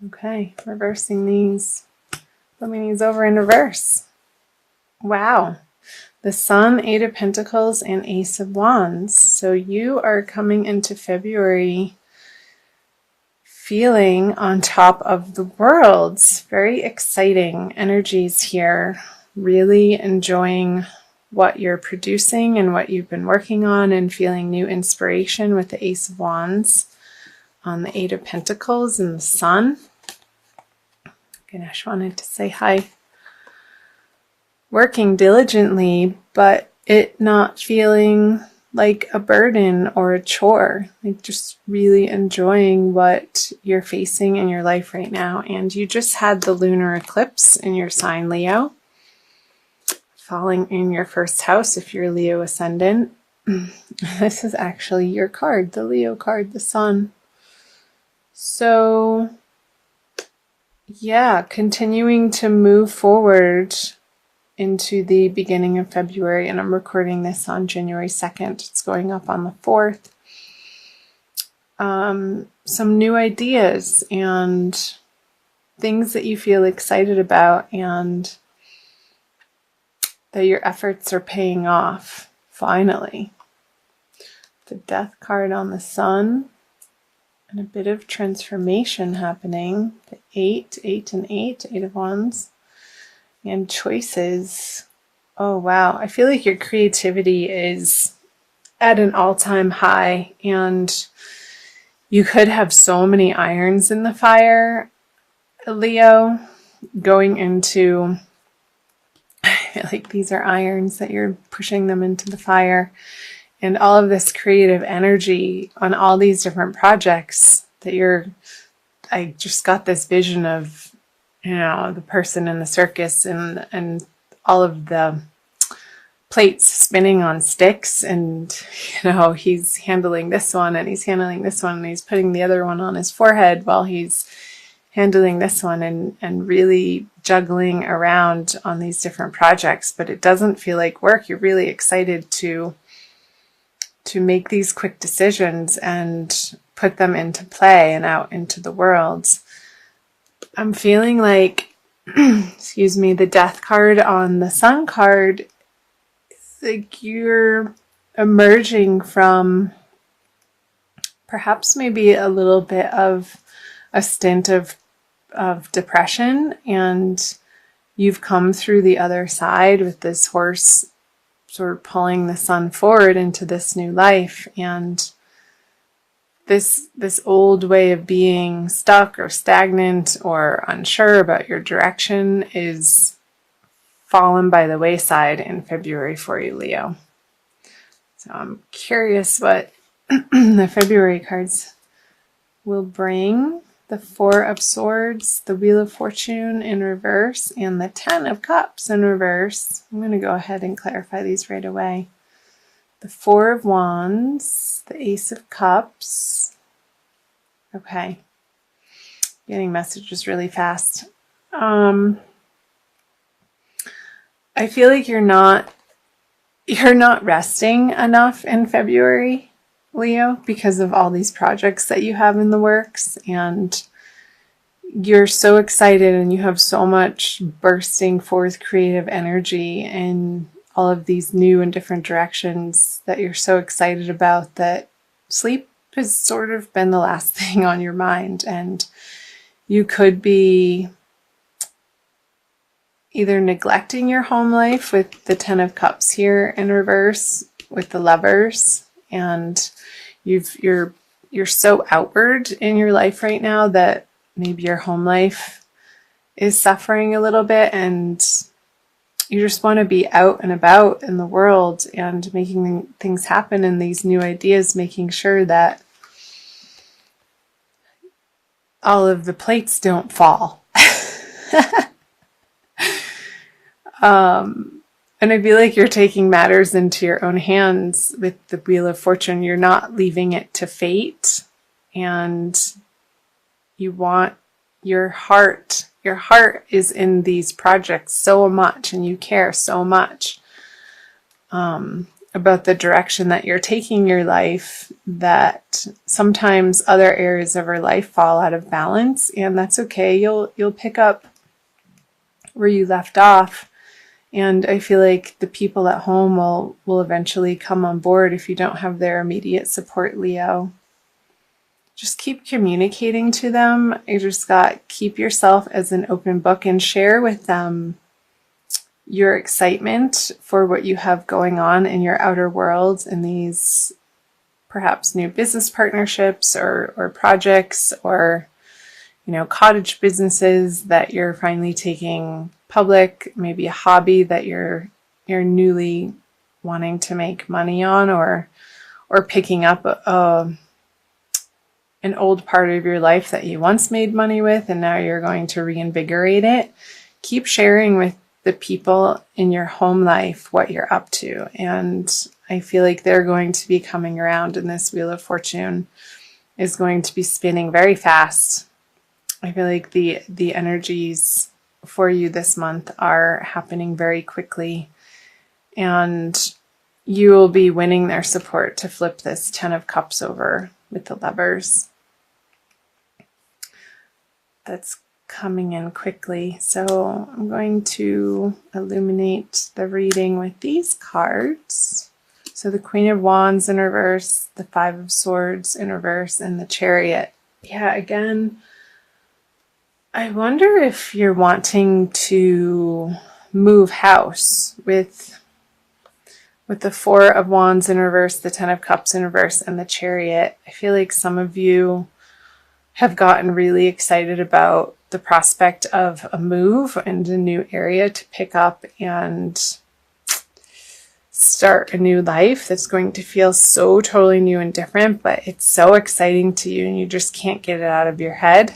Okay, reversing these. Flipping these over in reverse. Wow. The Sun, Eight of Pentacles, and Ace of Wands. So you are coming into February feeling on top of the world. Very exciting energies here. Really enjoying what you're producing and what you've been working on, and feeling new inspiration with the Ace of Wands on the Eight of Pentacles and the Sun. Ganesh wanted to say hi. Working diligently, but it not feeling like a burden or a chore. Like just really enjoying what you're facing in your life right now. And you just had the lunar eclipse in your sign, Leo, falling in your first house if you're Leo ascendant. This is actually your card, the Leo card, the Sun. So yeah, continuing to move forward into the beginning of February, and I'm recording this on January 2nd. It's going up on the 4th. Some new ideas and things that you feel excited about, and that your efforts are paying off, finally. The Death card on the Sun, and a bit of transformation happening. The 8 and 8 of Wands. And choices. Oh, wow. I feel like your creativity is at an all-time high, and you could have so many irons in the fire, Leo, going into, I feel like these are irons that you're pushing them into the fire, and all of this creative energy on all these different projects that I just got this vision of, the person in the circus and all of the plates spinning on sticks, and, he's handling this one and he's handling this one and he's putting the other one on his forehead while he's handling this one, and really juggling around on these different projects. But it doesn't feel like work. You're really excited to make these quick decisions and put them into play and out into the world. I'm feeling like, excuse me, the Death card on the Sun card, like you're emerging from perhaps maybe a little bit of a stint of depression, and you've come through the other side with this horse sort of pulling the Sun forward into this new life. And this old way of being stuck or stagnant or unsure about your direction is fallen by the wayside in February for you, Leo. So I'm curious what the February cards will bring. The Four of Swords, the Wheel of Fortune in reverse, and the Ten of Cups in reverse. I'm going to go ahead and clarify these right away. The Four of Wands, the Ace of Cups. Okay. Getting messages really fast. I feel like you're not resting enough in February, Leo, because of all these projects that you have in the works, and you're so excited and you have so much bursting forth creative energy and all of these new and different directions that you're so excited about, that sleep has sort of been the last thing on your mind. And you could be either neglecting your home life with the Ten of Cups here in reverse with the Lovers, and you're so outward in your life right now that maybe your home life is suffering a little bit, and you just want to be out and about in the world and making things happen, and these new ideas, making sure that all of the plates don't fall. And I feel like you're taking matters into your own hands with the Wheel of Fortune. You're not leaving it to fate, and you want your heart is in these projects so much, and you care so much about the direction that you're taking your life, that sometimes other areas of our life fall out of balance, and that's okay. You'll pick up where you left off. And I feel like the people at home will eventually come on board if you don't have their immediate support, Leo. Just keep communicating to them. You just got keep yourself as an open book and share with them your excitement for what you have going on in your outer world in these perhaps new business partnerships or projects, or cottage businesses that you're finally taking public, maybe a hobby that you're newly wanting to make money on, or picking up an old part of your life that you once made money with and now you're going to reinvigorate it. Keep sharing with the people in your home life what you're up to, and I feel like they're going to be coming around, and this Wheel of Fortune is going to be spinning very fast. I feel like the energies for you this month are happening very quickly, and you will be winning their support to flip this 10 of Cups over with the Lovers. That's coming in quickly. So I'm going to illuminate the reading with these cards. So the Queen of Wands in reverse, the Five of Swords in reverse, and the Chariot. Yeah, again, I wonder if you're wanting to move house with the Four of Wands in reverse, the Ten of Cups in reverse, and the Chariot. I feel like some of you have gotten really excited about the prospect of a move and a new area to pick up and start a new life that's going to feel so totally new and different, but it's so exciting to you and you just can't get it out of your head.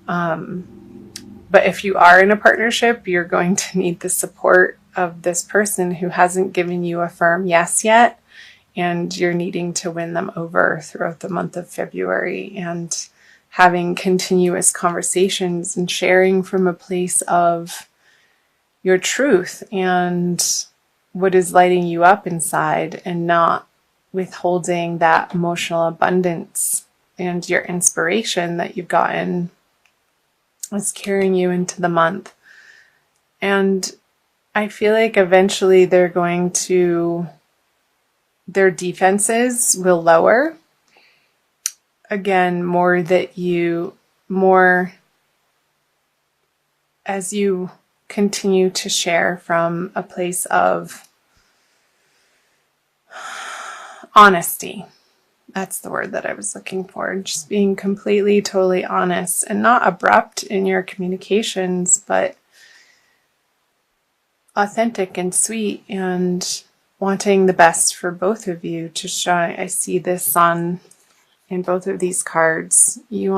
But if you are in a partnership, you're going to need the support of this person who hasn't given you a firm yes yet, and you're needing to win them over throughout the month of February, and having continuous conversations and sharing from a place of your truth and what is lighting you up inside, and not withholding that emotional abundance and your inspiration that you've gotten is carrying you into the month. And I feel like eventually their defenses will lower. Again, more as you continue to share from a place of honesty. That's the word that I was looking for. Just being completely, totally honest and not abrupt in your communications, but authentic and sweet, and wanting the best for both of you to shine. I see the sun in both of these cards. You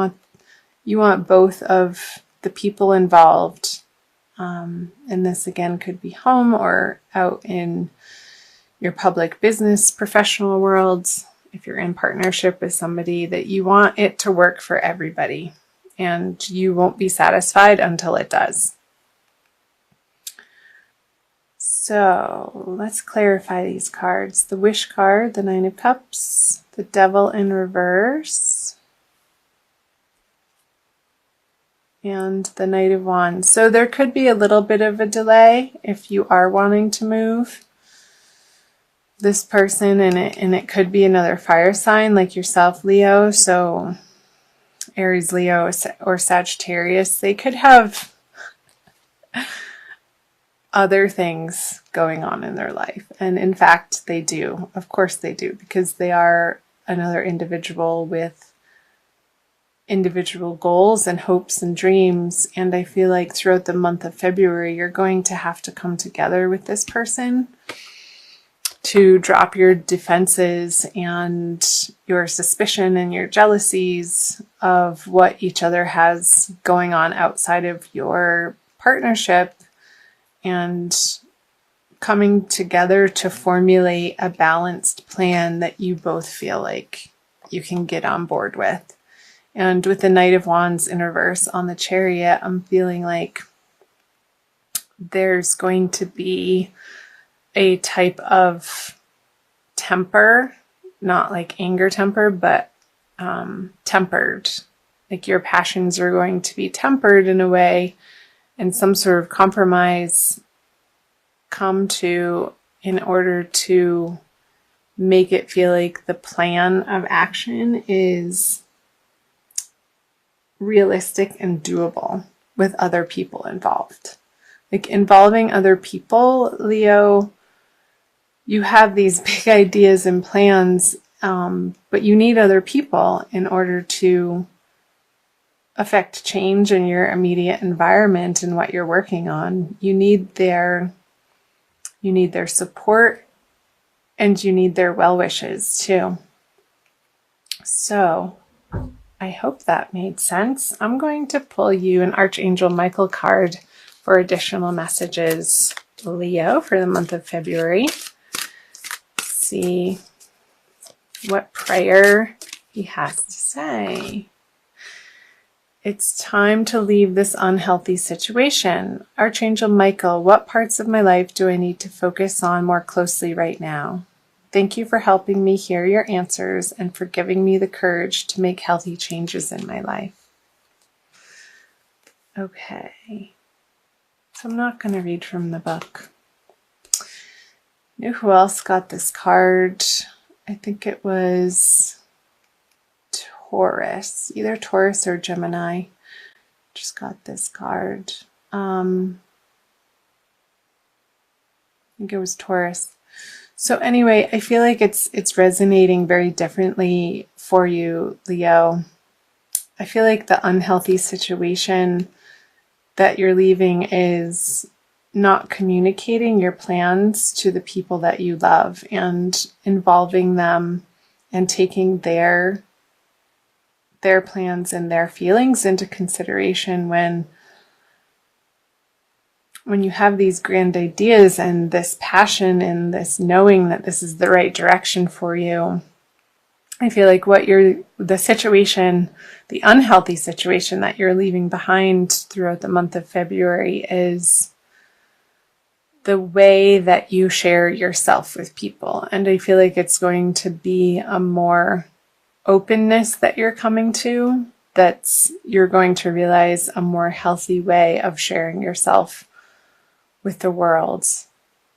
want both of the people involved, and this again could be home or out in your public business, professional worlds. If you're in partnership with somebody, that you want it to work for everybody, and you won't be satisfied until it does. So let's clarify these cards. The Wish card, the Nine of Cups, the Devil in reverse, and the Knight of Wands. So there could be a little bit of a delay if you are wanting to move this person, and it could be another fire sign like yourself, Leo. So Aries, Leo, or Sagittarius, they could have other things going on in their life. And in fact, they do. Of course they do, because they are another individual with individual goals and hopes and dreams. And I feel like throughout the month of February, you're going to have to come together with this person to drop your defenses and your suspicion and your jealousies of what each other has going on outside of your partnership, and coming together to formulate a balanced plan that you both feel like you can get on board with. And with the Knight of Wands in reverse on the Chariot, I'm feeling like there's going to be a type of temper, not like anger temper, but tempered. Like your passions are going to be tempered in a way, and some sort of compromise come to in order to make it feel like the plan of action is realistic and doable with other people involved. Like involving other people, Leo, you have these big ideas and plans, but you need other people in order to affect change in your immediate environment and what you're working on. You need their support, and you need their well wishes too. So I hope that made sense. I'm going to pull you an Archangel Michael card for additional messages, Leo, for the month of February. See what prayer he has to say. It's time to leave this unhealthy situation. Archangel Michael, what parts of my life do I need to focus on more closely right now? Thank you for helping me hear your answers and for giving me the courage to make healthy changes in my life. Okay, so I'm not going to read from the book. You know who else got this card? I think it was Taurus, either Taurus or Gemini. Just got this card. I think it was Taurus. So anyway, I feel like it's resonating very differently for you, Leo. I feel like the unhealthy situation that you're leaving is not communicating your plans to the people that you love and involving them and taking their plans and their feelings into consideration when you have these grand ideas and this passion and this knowing that this is the right direction for you. I feel like the situation, the unhealthy situation that you're leaving behind throughout the month of February is the way that you share yourself with people. And I feel like it's going to be a more openness that you're coming to, you're going to realize a more healthy way of sharing yourself with the world.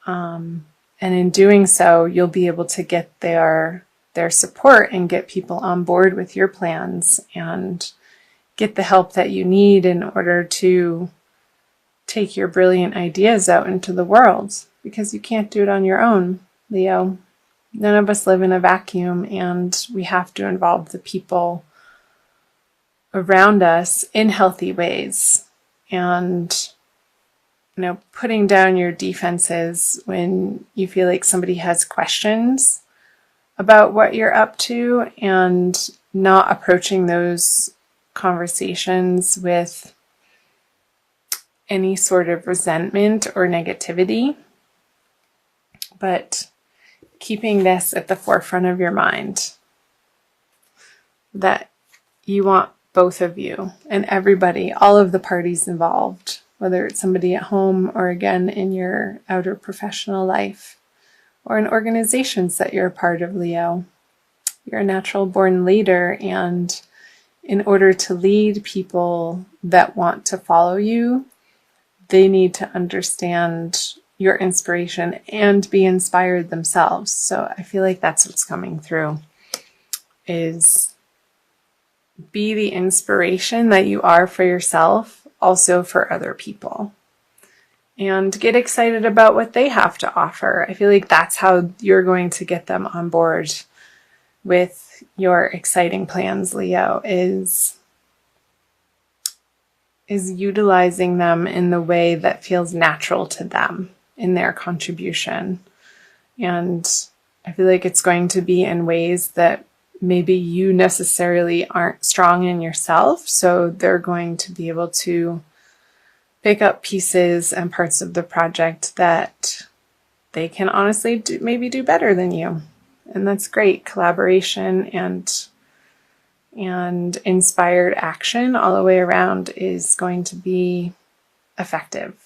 And in doing so, you'll be able to get their support and get people on board with your plans and get the help that you need in order to take your brilliant ideas out into the world, because you can't do it on your own, Leo. None of us live in a vacuum, and we have to involve the people around us in healthy ways. And, putting down your defenses when you feel like somebody has questions about what you're up to, and not approaching those conversations with any sort of resentment or negativity, but keeping this at the forefront of your mind, that you want both of you and everybody, all of the parties involved, whether it's somebody at home or again in your outer professional life or in organizations that you're a part of, Leo. You're a natural born leader, and in order to lead people that want to follow you, they need to understand your inspiration and be inspired themselves. So I feel like that's what's coming through, is be the inspiration that you are for yourself, also for other people. And get excited about what they have to offer. I feel like that's how you're going to get them on board with your exciting plans, Leo, is utilizing them in the way that feels natural to them in their contribution. And I feel like it's going to be in ways that maybe you necessarily aren't strong in yourself. So they're going to be able to pick up pieces and parts of the project that they can honestly maybe do better than you. And that's great. Collaboration and inspired action all the way around is going to be effective.